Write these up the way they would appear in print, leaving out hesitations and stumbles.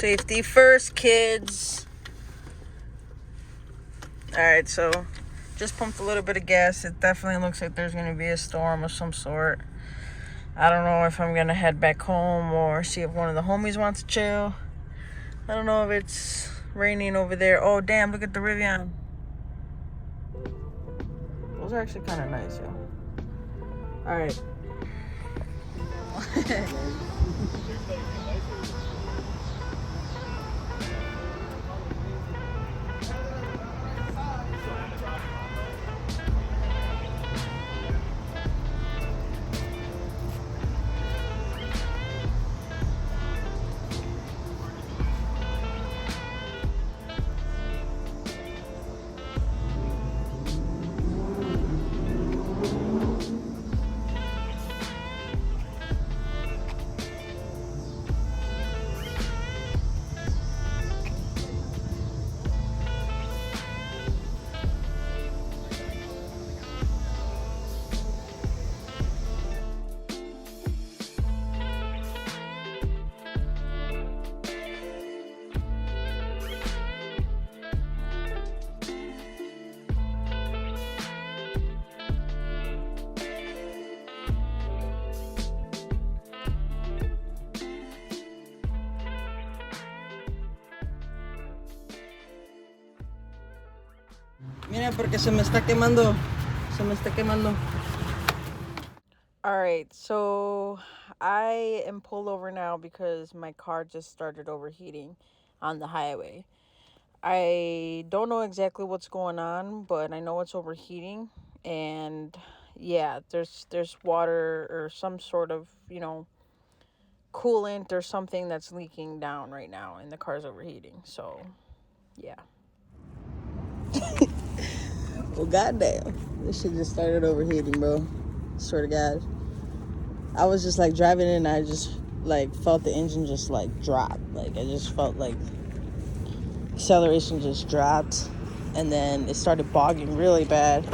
Safety first, kids. Alright, so just pumped a little bit of gas. It definitely looks like there's going to be a storm of some sort. I don't know if I'm going to head back home or see if one of the homies wants to chill. I don't know if it's raining over there. Oh, damn, look at the Rivian. Those are actually kind of nice, yo. Alright. Mira, porque se me está quemando. Se me está quemando. Alright, so I am pulled over now because my car just started overheating on the highway. I don't know exactly what's going on, but I know it's overheating. And yeah, there's water or some sort of, coolant or something that's leaking down right now, and the car's overheating. So, yeah. Well, goddamn, this shit just started overheating, bro. Swear to God. I was just like driving in, and I just like felt the engine just like drop. Like I just felt like acceleration just dropped, and then it started bogging really bad,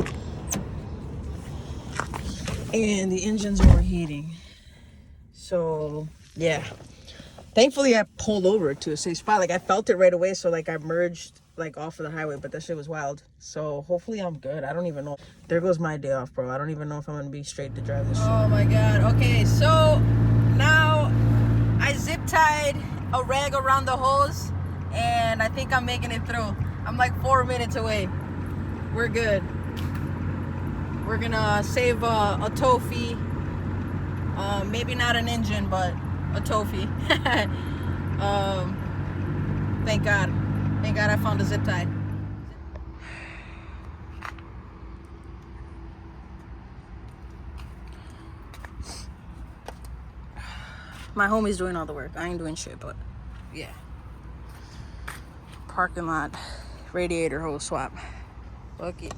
and the engine's overheating. So yeah, thankfully I pulled over to a safe spot. Like I felt it right away, so like I merged like off of the highway, but that shit was wild. So hopefully I'm good. I don't even know. There goes my day off, bro. I don't even know if I'm gonna be straight to drive this shit. Oh my God. Okay, so now I zip tied a rag around the hose, and I think I'm making it through. I'm like 4 minutes away. We're good. We're gonna save a tow fee. Maybe not an engine, but a tow fee. Thank God. Thank God I found a zip tie. My homie's doing all the work. I ain't doing shit, but yeah. Parking lot, radiator hose swap. Fuck it.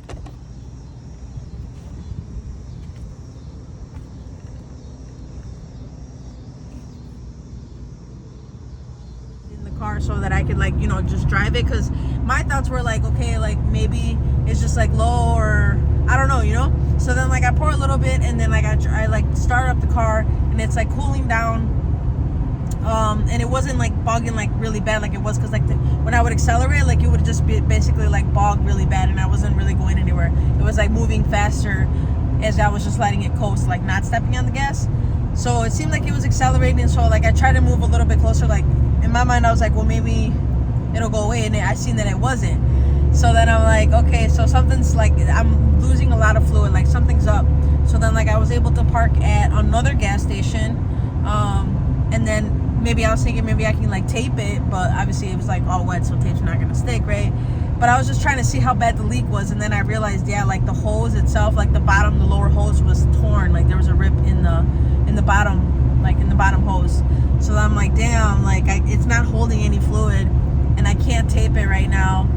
Car so that I could like just drive it, because my thoughts were like, okay, like maybe it's just like low, or I don't know, so then like I pour a little bit, and then like I like start up the car, and it's like cooling down, and it wasn't like bogging like really bad like it was, because like when I would accelerate, like it would just be basically like bog really bad, and I wasn't really going anywhere. It was like moving faster as I was just letting it coast, like not stepping on the gas. So it seemed like it was accelerating, so like I tried to move a little bit closer. Like in my mind I was like, well, maybe it'll go away, and I seen that it wasn't. So then I'm like, okay, so something's like, I'm losing a lot of fluid, like something's up. So then like I was able to park at another gas station, and then maybe I was thinking maybe I can like tape it, but obviously it was like all wet, so tape's not gonna stick, right? But I was just trying to see how bad the leak was, and then I realized, yeah, like the hose itself, like the lower hose was torn. Like there was a rip in the bottom, like in the bottom hose. So then I'm like, damn, like it's not holding any fluid, and I can't tape it right now.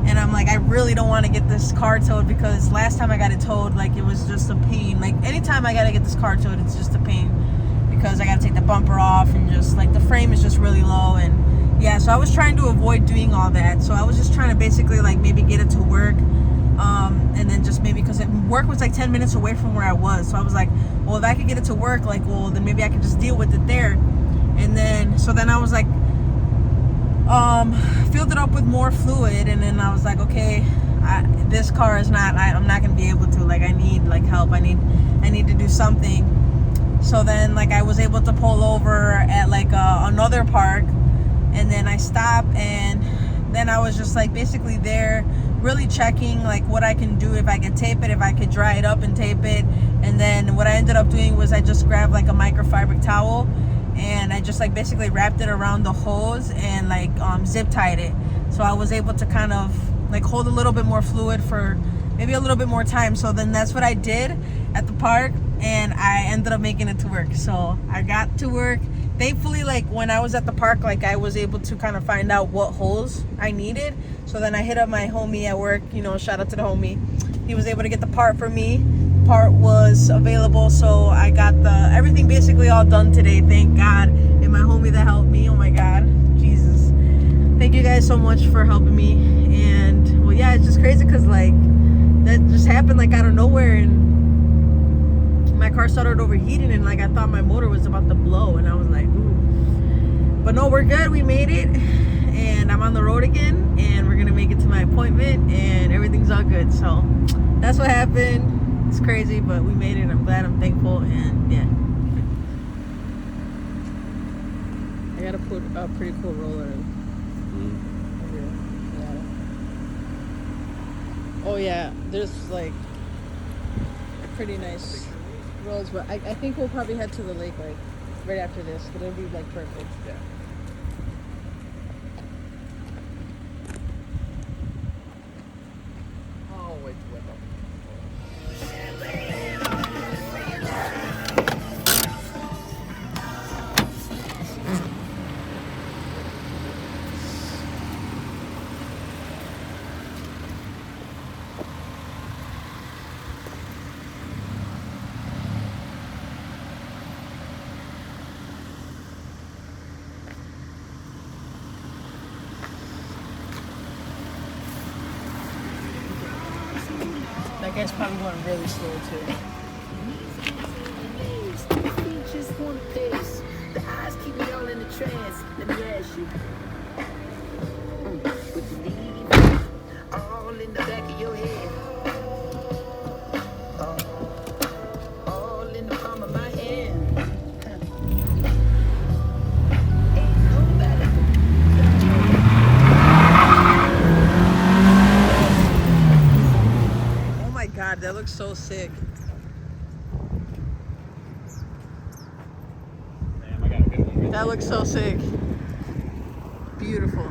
And I'm like, I really don't want to get this car towed, because last time I got it towed, like it was just a pain. Like anytime I gotta get this car towed, it's just a pain, because I gotta take the bumper off, and just like the frame is just really low. And yeah, so I was trying to avoid doing all that. So I was just trying to basically like maybe get it to work, and then just maybe, because work was like 10 minutes away from where I was. So I was like, well, if I could get it to work, like, well, then maybe I could just deal with it there. And then so then I was like, filled it up with more fluid, and then I was like, okay, this car is not, I'm not gonna be able to, like, I need like help. I need to do something. So then like I was able to pull over at like another park, and then I stopped, and then I was just like basically there really checking like what I can do, if I could tape it, if I could dry it up and tape it. And then what I ended up doing was I just grabbed like a microfiber towel, and I just like basically wrapped it around the hose and like zip tied it. So I was able to kind of like hold a little bit more fluid for maybe a little bit more time. So then that's what I did at the park, and I ended up making it to work. So I got to work. Thankfully, like when I was at the park, like I was able to kind of find out what holes I needed. So then I hit up my homie at work, you know, shout out to the homie. He was able to get the part for me. Part was available, so I got everything basically all done today, thank God. And my homie that helped me, oh my God, Jesus. Thank you guys so much for helping me. And well, yeah, it's just crazy because like that just happened like out of nowhere, and my car started overheating, and like I thought my motor was about to blow, and I was like, ooh. But no, we're good, we made it, and I'm on the road again, and we're gonna make it to my appointment, and everything's all good. So that's what happened. It's crazy, but we made it. I'm glad, I'm thankful, and yeah. I gotta put a pretty cool roller in. Yeah. Oh yeah, there's like pretty nice roads, but I think we'll probably head to the lake like right after this, but it'll be like perfect. Yeah. Oh, wait, wait, wait. That guy's probably going really slow too. Just one pace. The eyes keep me all in the trance. Let me ask you. With the lead all in the back of your head. All in the palm of my hand. Ain't nobody. Oh my God, that looks so sick. Damn, I got a good one. That looks so sick. Beautiful.